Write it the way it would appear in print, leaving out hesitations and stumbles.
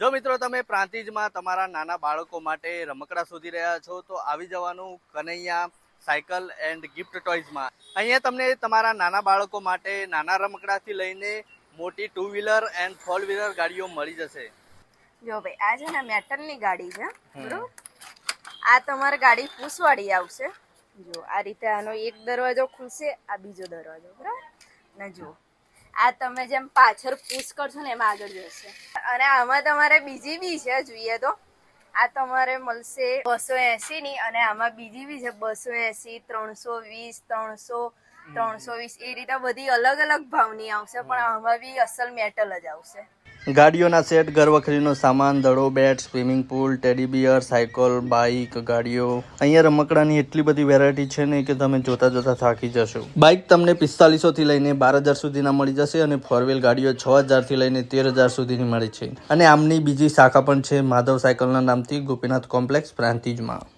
જો મિત્રો તમે પ્રાંતિજમાં તમારા નાના બાળકો માટે રમકડા શોધી રહ્યા છો તો આવી જવાનું કનૈયા સાયકલ એન્ડ ગિફ્ટ ટોયઝમાં. અહીંયા તમને તમારા નાના બાળકો માટે નાના રમકડાથી લઈને મોટી 2 વ્હીલર એન્ડ 4 વ્હીલર ગાડીઓ મળી જશે. જો ભાઈ આ છે ને મેટલની ગાડી છે બરોબર. આ તમારી ગાડી પૂછવાડી આવશે. જો આ રીતે આનો એક દરવાજો ખુલશે, આ બીજો દરવાજો બરાબર ને. જો આ તમે જેમ પાછળ પુશ કરશો ને એમાં આગળ જશે. અને આમાં તમારે બીજી બી છે જોઈએ તો. આ તમારે મળશે 280 ની અને આમાં બીજી બી છે 280, 320, 300, 320 એ રીતે બધી અલગ અલગ ભાવની આવશે, પણ આમાં બી અસલ મેટલ જ આવશે. ગાડીઓના સેટ, ઘર વખરીનો સામાન, દડો, bat, swimming pool, teddy bear, cycle, bike, ગાડીઓ. અહીંયા રમકડાની એટલી બધી વેરાયટી છે ને કે તમે જોતા જોતા થાકી જશો. બાઇક તમને 4500 થી લઈને 12000 સુધીના મળી જશે અને 4 વ્હીલ ગાડીઓ 6000 થી લઈને 13000 સુધીની મળે છે. અને આમની બીજી શાખા પણ છે માધવ સાયકલના નામથી, ગોપીનાથ કોમ્પ્લેક્સ પ્રાંતિજમાં.